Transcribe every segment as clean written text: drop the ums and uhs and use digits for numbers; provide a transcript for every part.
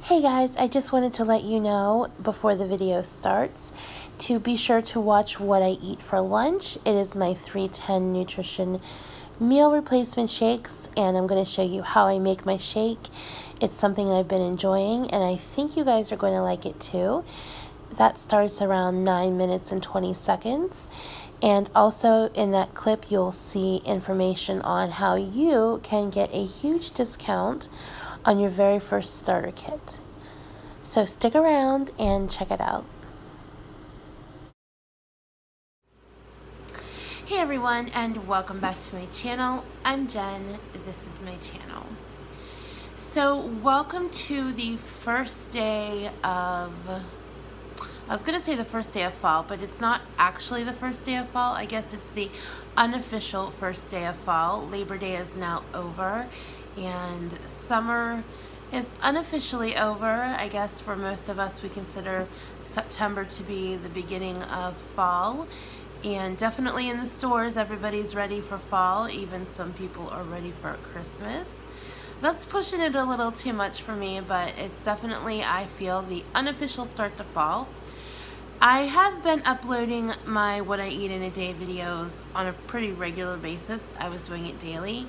Hey guys, I just wanted to let you know before the video starts to be sure to watch what I eat for lunch. It is my 310 Nutrition meal replacement shakes, and I'm going to show you how I make my shake. It's something I've been enjoying, and I think you guys are going to like it too. That starts around 9 minutes and 20 seconds. And also in that clip, you'll see information on how you can get a huge discount on your very first starter kit. So stick around and check it out. Hey everyone, and welcome back to my channel. I'm Jen. This is my channel. So welcome to the first day of, I was going to say the first day of fall, but it's not actually the first day of fall. I guess it's the unofficial first day of fall. Labor Day is now over, and summer is unofficially over. I guess for most of us, we consider September to be the beginning of fall. And definitely in the stores, everybody's ready for fall. Even some people are ready for Christmas. That's pushing it a little too much for me, but it's definitely, I feel, the unofficial start to fall. I have been uploading my what I eat in a day videos on a pretty regular basis. I was doing it daily,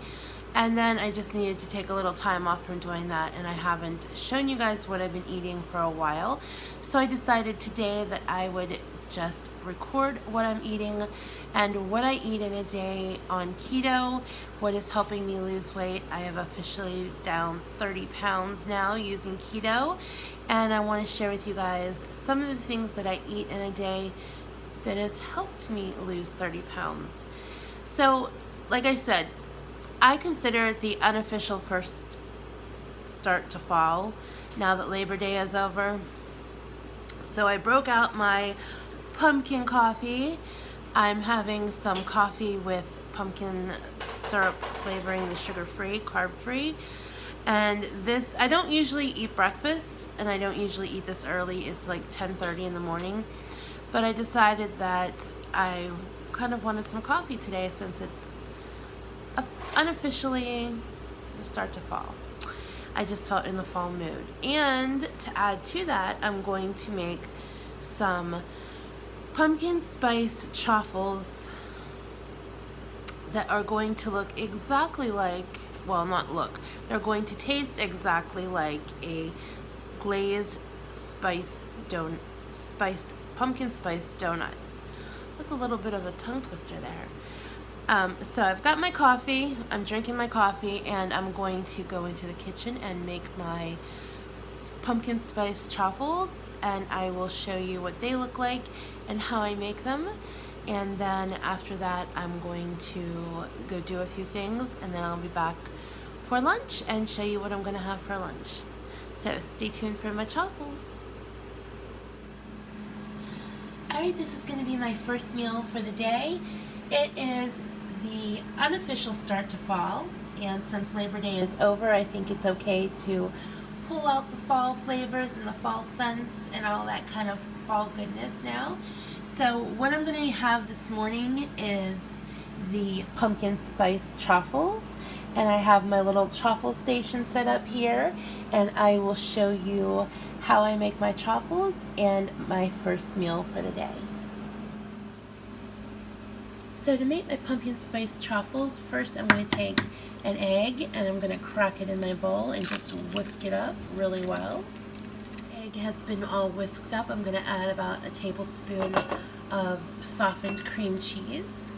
and then I just needed to take a little time off from doing that, and I haven't shown you guys what I've been eating for a while. So I decided today that I would just record what I'm eating and what I eat in a day on keto, what is helping me lose weight. I have officially down 30 pounds now using keto, and I want to share with you guys some of the things that I eat in a day that has helped me lose 30 pounds. So, like I said, I consider it the unofficial first start to fall now that Labor Day is over. So I broke out my pumpkin coffee. I'm having some coffee with pumpkin syrup flavoring, the sugar-free, carb-free. And this, I don't usually eat breakfast, and I don't usually eat this early. It's like 10:30 in the morning. But I decided that I kind of wanted some coffee today since it's unofficially the start to fall. I just felt in the fall mood. And to add to that, I'm going to make some pumpkin spice chaffles that are going to look exactly like, well, not look, they're going to taste exactly like a glazed spiced pumpkin spice donut. That's a little bit of a tongue twister there. So I've got my coffee, I'm drinking my coffee, and I'm going to go into the kitchen and make my pumpkin spice chaffles, and I will show you what they look like and how I make them. And then after that, I'm going to go do a few things, and then I'll be back for lunch and show you what I'm going to have for lunch. So stay tuned for my chaffles. Alright, this is going to be my first meal for the day. It is the unofficial start to fall, and since Labor Day is over, I think it's okay to pull out the fall flavors and the fall scents and all that kind of fall goodness now. So what I'm going to have this morning is the pumpkin spice chaffles, and I have my little chaffle station set up here, and I will show you how I make my chaffles and my first meal for the day. So to make my pumpkin spice chaffles, first I'm going to take an egg and I'm going to crack it in my bowl and just whisk it up really well. Egg has been all whisked up. I'm going to add about a tablespoon of softened cream cheese.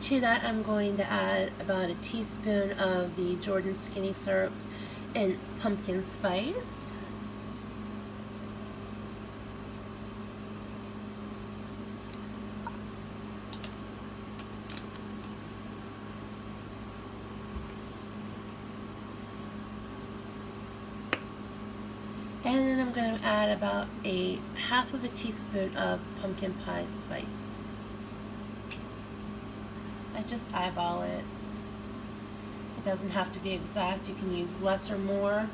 To that, I'm going to add about a teaspoon of the Jordan Skinny syrup and pumpkin spice. And then I'm going to add about a half of a teaspoon of pumpkin pie spice. I just eyeball it. It doesn't have to be exact. You can use less or more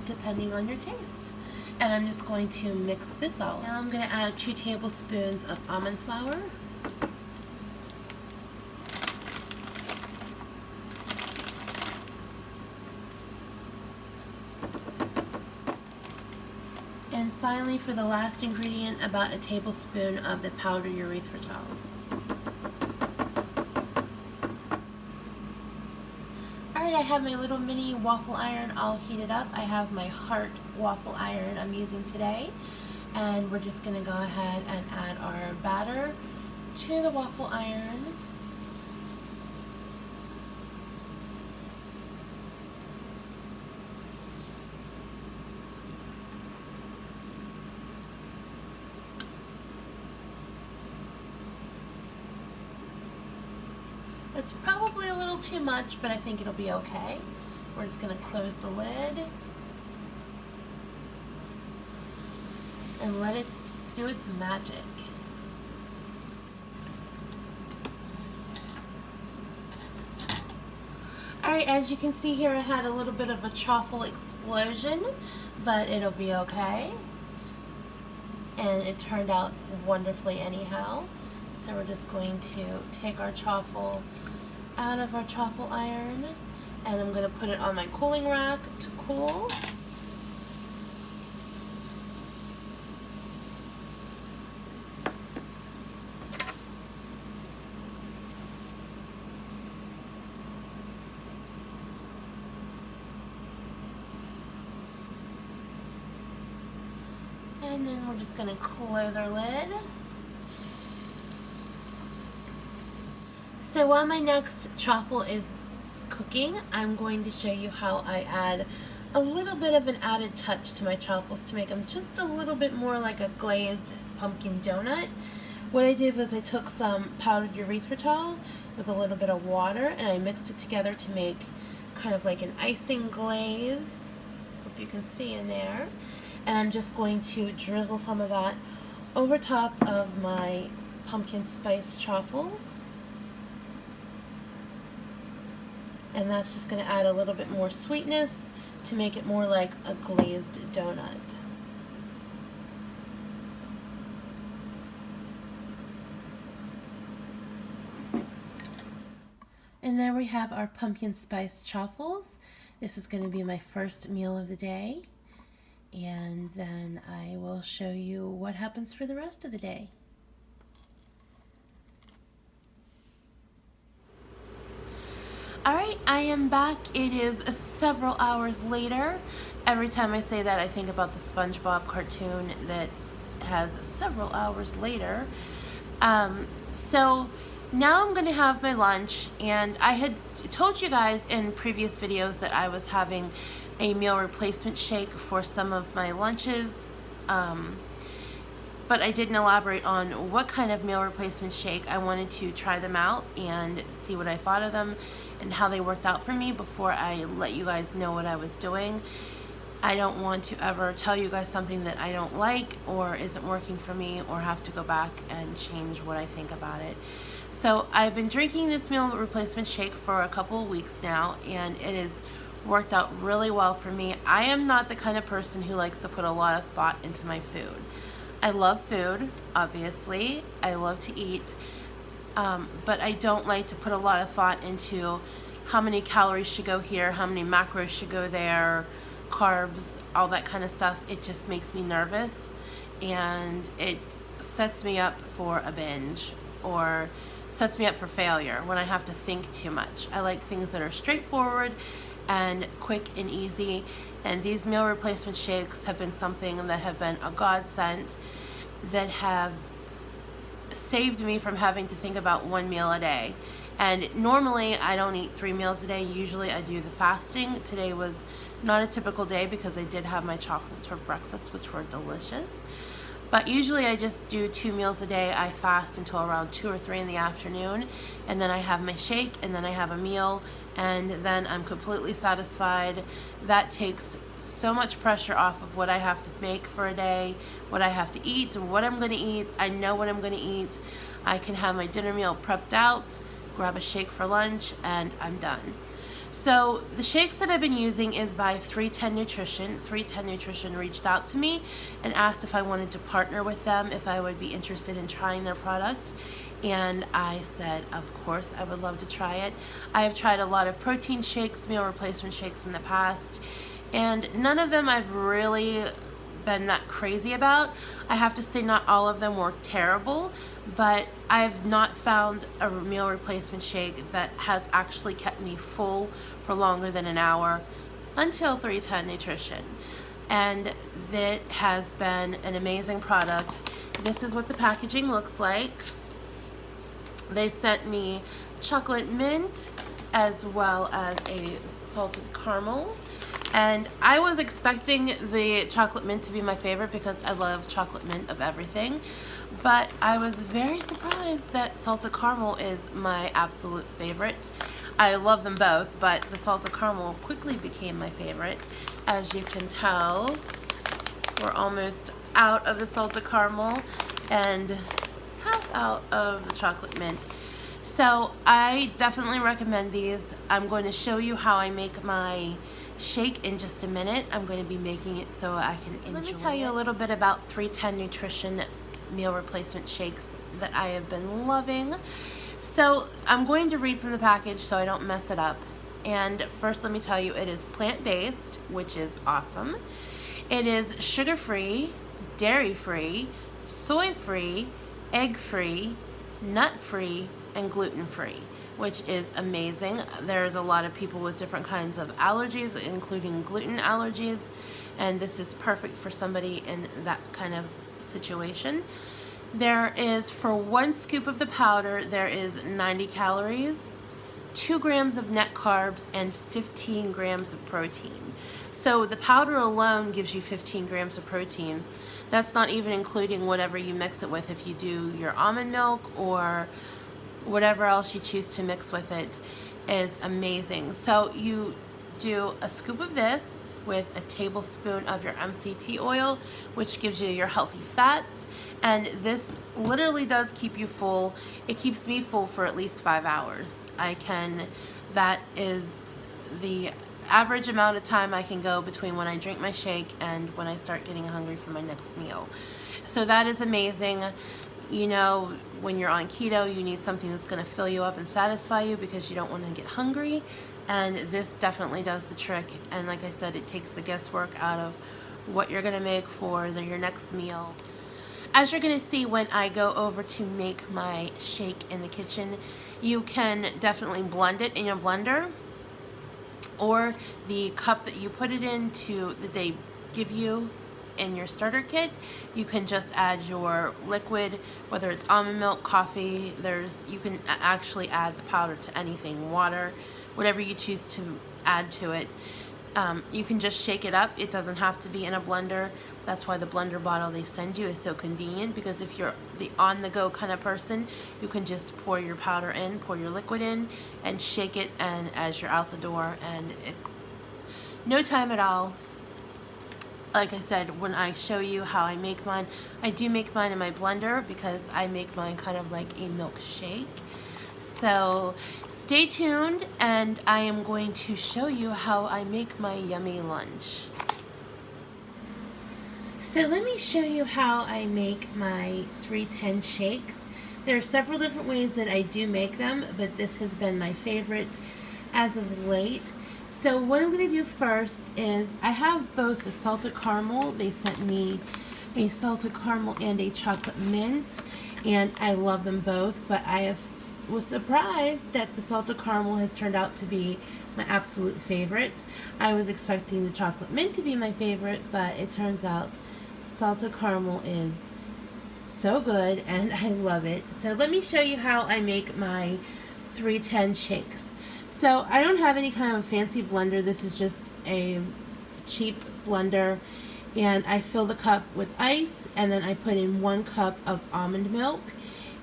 depending on your taste. And I'm just going to mix this all. Now I'm going to add 2 tablespoons of almond flour. finally, for the last ingredient, about a tablespoon of the powdered erythritol. Alright, I have my little mini waffle iron all heated up. I have my Heart waffle iron I'm using today. And we're just going to go ahead and add our batter to the waffle iron. It's probably a little too much, but I think it'll be okay. We're just going to close the lid and let it do its magic. Alright, as you can see here, I had a little bit of a chaffle explosion, but it'll be okay. And it turned out wonderfully anyhow. So we're just going to take our chaffle out of our chaffle iron, and I'm going to put it on my cooling rack to cool. And then we're just going to close our lid. So while my next chaffle is cooking, I'm going to show you how I add a little bit of an added touch to my chaffles to make them just a little bit more like a glazed pumpkin donut. What I did was I took some powdered erythritol with a little bit of water and I mixed it together to make kind of like an icing glaze. Hope you can see in there. And I'm just going to drizzle some of that over top of my pumpkin spice chaffles. And that's just going to add a little bit more sweetness to make it more like a glazed donut. And there we have our pumpkin spice chaffles. This is going to be my first meal of the day. And then I will show you what happens for the rest of the day. Alright, I am back. It is several hours later. Every time I say that, I think about the SpongeBob cartoon that has several hours later. So now I'm going to have my lunch, and I had told you guys in previous videos that I was having a meal replacement shake for some of my lunches. But I didn't elaborate on what kind of meal replacement shake. I wanted to try them out and see what I thought of them and how they worked out for me before I let you guys know what I was doing. I don't want to ever tell you guys something that I don't like or isn't working for me or have to go back and change what I think about it. So I've been drinking this meal replacement shake for a couple of weeks now, and it has worked out really well for me. I am not the kind of person who likes to put a lot of thought into my food. I love food, obviously. I love to eat, but I don't like to put a lot of thought into how many calories should go here, how many macros should go there, carbs, all that kind of stuff. It just makes me nervous, and it sets me up for a binge or sets me up for failure when I have to think too much. I like things that are straightforward and quick and easy, and these meal replacement shakes have been something that have been a godsend, that have saved me from having to think about one meal a day. And normally I don't eat 3 meals a day. Usually I do the fasting. Today was not a typical day because I did have my chaffles for breakfast, which were delicious. But usually I just do 2 meals a day. I fast until around 2 or 3 in the afternoon, and then I have my shake, and then I have a meal, and then I'm completely satisfied. That takes so much pressure off of what I have to make for a day, what I have to eat, what I'm going to eat. I know what I'm going to eat. I can have my dinner meal prepped out, grab a shake for lunch, and I'm done. So the shakes that I've been using is by 310 Nutrition. 310 Nutrition reached out to me and asked if I wanted to partner with them, if I would be interested in trying their product. And I said, of course, I would love to try it. I have tried a lot of protein shakes, meal replacement shakes in the past, and none of them I've really been that crazy about. I have to say not all of them were terrible, but I've not found a meal replacement shake that has actually kept me full for longer than an hour until 310 Nutrition. And that has been an amazing product. This is what the packaging looks like. They sent me chocolate mint as well as a salted caramel. And I was expecting the chocolate mint to be my favorite because I love chocolate mint of everything. But I was very surprised that salted caramel is my absolute favorite. I love them both, but the salted caramel quickly became my favorite. As you can tell, we're almost out of the salted caramel and half out of the chocolate mint. So I definitely recommend these. I'm going to show you how I make my shake in just a minute. I'm going to be making it so I can enjoy it. Let me tell you a little bit about 310 Nutrition meal replacement shakes that I have been loving. So I'm going to read from the package so I don't mess it up. And first let me tell you, it is plant-based, which is awesome. It is sugar-free, dairy-free, soy-free, egg-free, nut-free, and gluten-free, which is amazing. There's a lot of people with different kinds of allergies, including gluten allergies, and this is perfect for somebody in that kind of situation. There is, for 1 scoop of the powder, there is 90 calories, 2 grams of net carbs, and 15 grams of protein. So the powder alone gives you 15 grams of protein. That's not even including whatever you mix it with. If you do your almond milk or whatever else you choose to mix with it, is amazing. So you do a scoop of this with a tablespoon of your MCT oil, which gives you your healthy fats, and this literally does keep you full. It keeps me full for at least 5 hours. That is the average amount of time I can go between when I drink my shake and when I start getting hungry for my next meal. So that is amazing. You know, when you're on keto, you need something that's going to fill you up and satisfy you because you don't want to get hungry. And this definitely does the trick. And like I said, it takes the guesswork out of what you're going to make for your next meal. As you're going to see when I go over to make my shake in the kitchen, you can definitely blend it in your blender, or the cup that you put it in that they give you in your starter kit, you can just add your liquid, whether it's almond milk, coffee. You can actually add the powder to anything, water, whatever you choose to add to it. You can just shake it up. It doesn't have to be in a blender. That's why the blender bottle they send you is so convenient, because if you're the on-the-go kind of person, you can just pour your powder in, pour your liquid in, and shake it, and as you're out the door, and it's no time at all. Like I said, when I show you how I make mine, I do make mine in my blender because I make mine kind of like a milkshake. So stay tuned, and I am going to show you how I make my yummy lunch. So let me show you how I make my 310 shakes. There are several different ways that I do make them, but this has been my favorite as of late. So what I'm going to do first is I have both the salted caramel. They sent me a salted caramel and a chocolate mint, and I love them both, but was surprised that the salted caramel has turned out to be my absolute favorite. I was expecting the chocolate mint to be my favorite, but it turns out salted caramel is so good and I love it. So let me show you how I make my 310 shakes. So I don't have any kind of fancy blender. This is just a cheap blender, and I fill the cup with ice, and then I put in 1 cup of almond milk,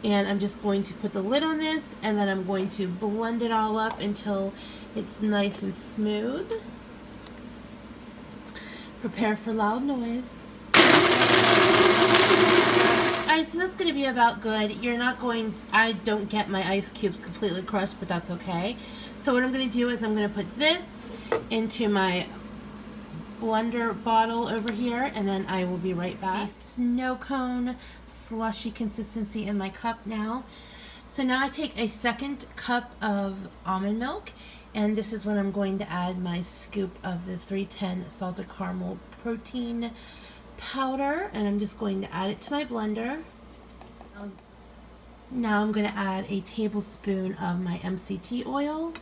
and I'm just going to put the lid on this, and then I'm going to blend it all up until it's nice and smooth. Prepare for loud noise. Alright, so that's going to be about good. I don't get my ice cubes completely crushed, but that's okay. So what I'm going to do is I'm going to put this into my blender bottle over here, and then I will be right back. A snow cone slushy consistency in my cup now. So now I take a 2nd cup of almond milk, and this is when I'm going to add my scoop of the 310 salted caramel protein powder, and I'm just going to add it to my blender. Now I'm going to add a tablespoon of my MCT oil.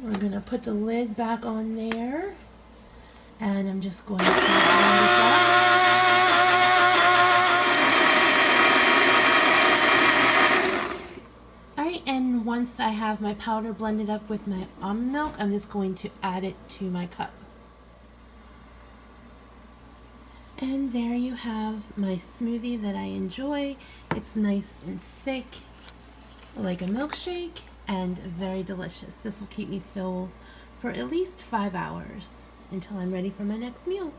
We're going to put the lid back on there, and I'm just going to blend this up. Alright, and once I have my powder blended up with my almond milk, I'm just going to add it to my cup. And there you have my smoothie that I enjoy. It's nice and thick, like a milkshake, and very delicious. This will keep me full for at least 5 hours until I'm ready for my next meal.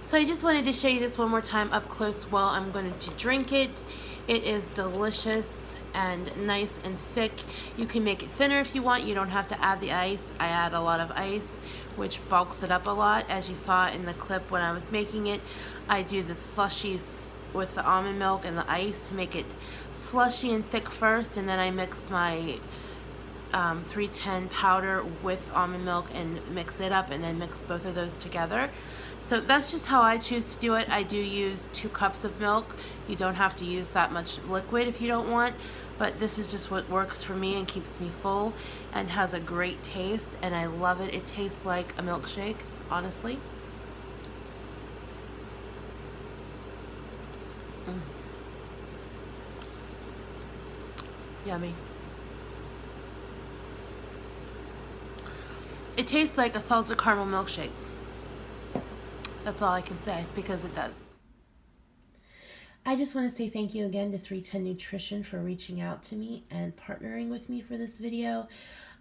So I just wanted to show you this one more time up close while I'm going to drink it. It is delicious and nice and thick. You can make it thinner if you want. You don't have to add the ice. I add a lot of ice, which bulks it up a lot. As you saw in the clip when I was making it, I do the slushies with the almond milk and the ice to make it slushy and thick first, and then I mix my 310 powder with almond milk and mix it up, and then mix both of those together. So that's just how I choose to do it. I do use 2 cups of milk. You don't have to use that much liquid if you don't want, but this is just what works for me and keeps me full and has a great taste, and I love it. It tastes like a milkshake, honestly. Yummy. It tastes like a salted caramel milkshake. That's all I can say, because it does. I just want to say thank you again to 310 Nutrition for reaching out to me and partnering with me for this video.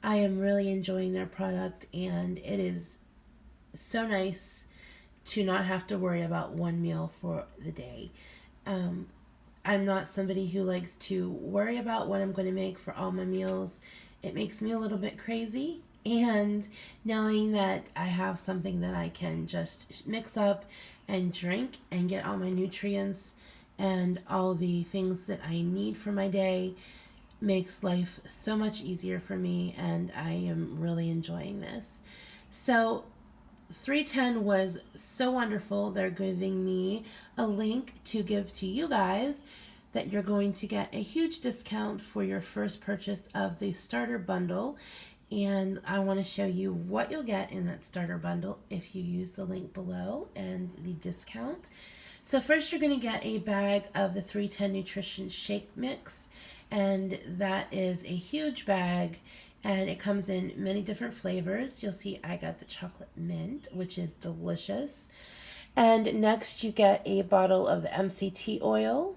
I am really enjoying their product, and it is so nice to not have to worry about one meal for the day. I'm not somebody who likes to worry about what I'm going to make for all my meals. It makes me a little bit crazy. And knowing that I have something that I can just mix up and drink and get all my nutrients and all the things that I need for my day makes life so much easier for me, and I am really enjoying this. So 310 was so wonderful. They're giving me a link to give to you guys that you're going to get a huge discount for your first purchase of the starter bundle. And I want to show you what you'll get in that starter bundle if you use the link below and the discount. So first you're going to get a bag of the 310 Nutrition Shake Mix, and that is a huge bag, and it comes in many different flavors. You'll see I got the chocolate mint, which is delicious. And next you get a bottle of the MCT oil.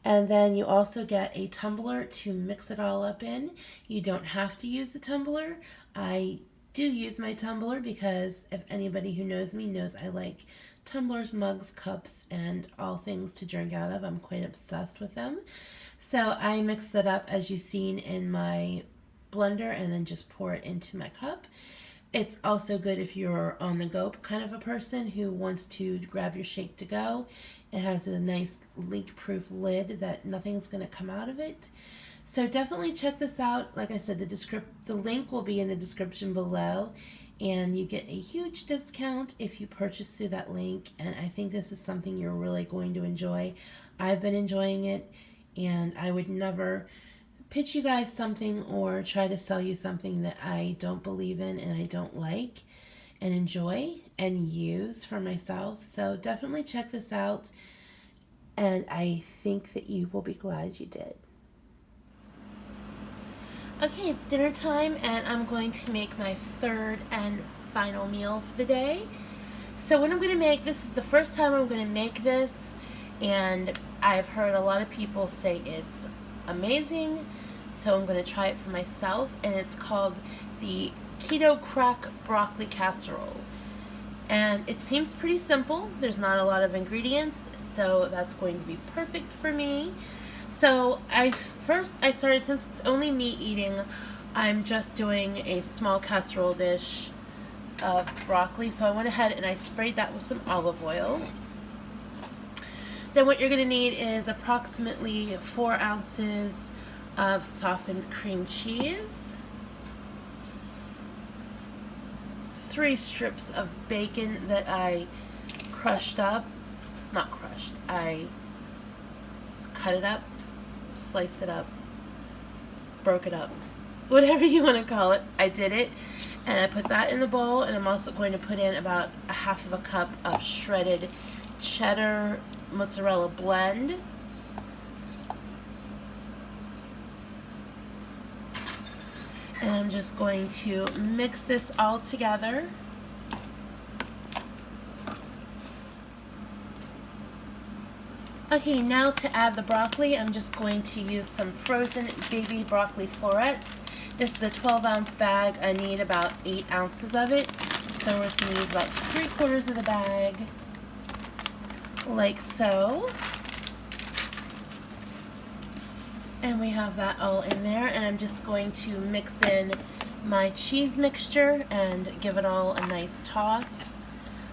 And then you also get a tumbler to mix it all up in. You don't have to use the tumbler. I do use my tumbler because if anybody who knows me knows I like tumblers, mugs, cups, and all things to drink out of. I'm quite obsessed with them. So I mix it up as you've seen in my blender and then just pour it into my cup. It's also good if you're on the go kind of a person who wants to grab your shake to go. It has a nice leak-proof lid that nothing's going to come out of it. So definitely check this out. Like I said, the link will be in the description below, and you get a huge discount if you purchase through that link, and I think this is something you're really going to enjoy. I've been enjoying it, and I would never pitch you guys something or try to sell you something that I don't believe in and I don't like and enjoy and use for myself. So definitely check this out, and I think that you will be glad you did. Okay, it's dinner time, and I'm going to make my third and final meal for the day. So what I'm going to make, this is the first time I'm going to make this, and I've heard a lot of people say it's amazing, so I'm going to try it for myself, and it's called the Keto Crack Broccoli Casserole. And it seems pretty simple. There's not a lot of ingredients, so that's going to be perfect for me. So I started, since it's only me eating, I'm just doing a small casserole dish of broccoli. So I went ahead and I sprayed that with some olive oil. Then what you're going to need is approximately 4 ounces of softened cream cheese, 3 strips of bacon that I crushed up, not crushed, I cut it up, sliced it up, broke it up, whatever you want to call it. I did it, and I put that in the bowl, and I'm also going to put in about a half of a cup of shredded cheddar mozzarella blend. And I'm just going to mix this all together. Okay, now to add the broccoli, I'm just going to use some frozen baby broccoli florets. This is a 12-ounce bag. I need about 8 ounces of it. So we're just going to use about 3/4 of the bag, like so. And we have that all in there, and I'm just going to mix in my cheese mixture and give it all a nice toss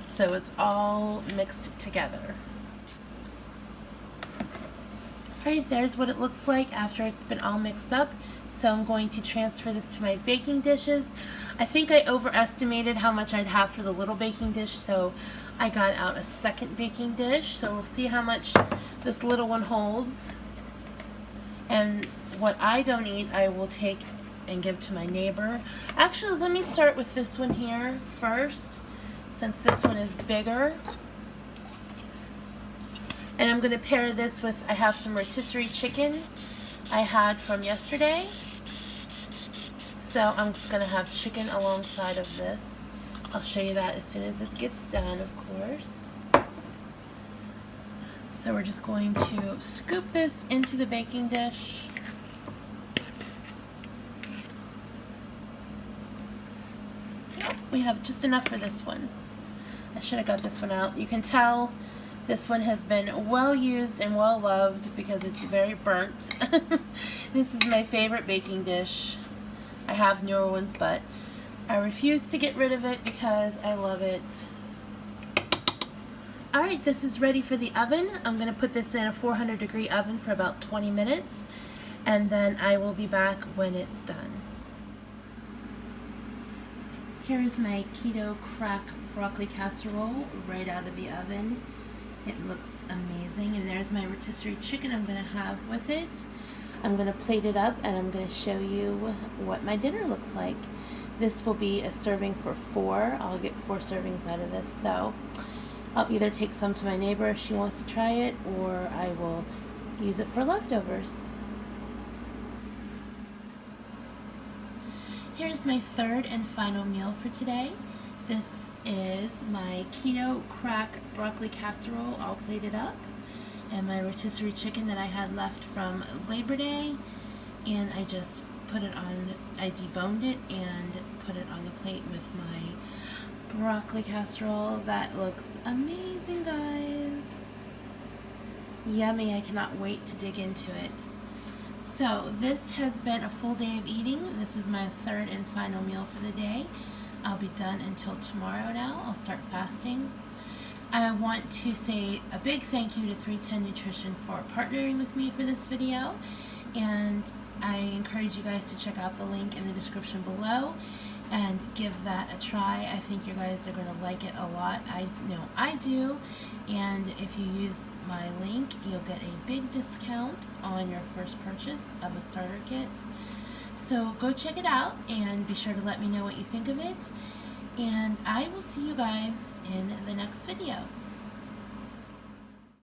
so it's all mixed together. Alright, there's what it looks like after it's been all mixed up. So I'm going to transfer this to my baking dishes. I think I overestimated how much I'd have for the little baking dish, so I got out a second baking dish. So we'll see how much this little one holds. And what I don't eat, I will take and give to my neighbor. Actually, let me start with this one here first, since this one is bigger. And I'm going to pair this with, I have some rotisserie chicken I had from yesterday. So I'm just going to have chicken alongside of this. I'll show you that as soon as it gets done, of course. So we're just going to scoop this into the baking dish. We have just enough for this one. I should have got this one out. You can tell this one has been well used and well loved because it's very burnt. This is my favorite baking dish. I have newer ones, but I refuse to get rid of it because I love it. Alright, this is ready for the oven. I'm going to put this in a 400-degree oven for about 20 minutes, and then I will be back when it's done. Here's my keto crack broccoli casserole right out of the oven. It looks amazing, and there's my rotisserie chicken I'm going to have with it. I'm going to plate it up, and I'm going to show you what my dinner looks like. This will be a serving for 4. I'll get 4 servings out of this, so I'll either take some to my neighbor if she wants to try it, or I will use it for leftovers. Here's my third and final meal for today. This is my keto crack broccoli casserole all plated up, and my rotisserie chicken that I had left from Labor Day, and I just put it on, I deboned it and put it on the plate with my broccoli casserole. That looks amazing, guys. Yummy. I cannot wait to dig into it. So this has been a full day of eating. This is my third and final meal for the day. I'll be done until tomorrow now. I'll start fasting. I want to say a big thank you to 310 Nutrition for partnering with me for this video, and I encourage you guys to check out the link in the description below and give that a try. I think you guys are going to like it a lot. I know I do, and if you use my link, you'll get a big discount on your first purchase of a starter kit. So go check it out and be sure to let me know what you think of it, and I will see you guys in the next video.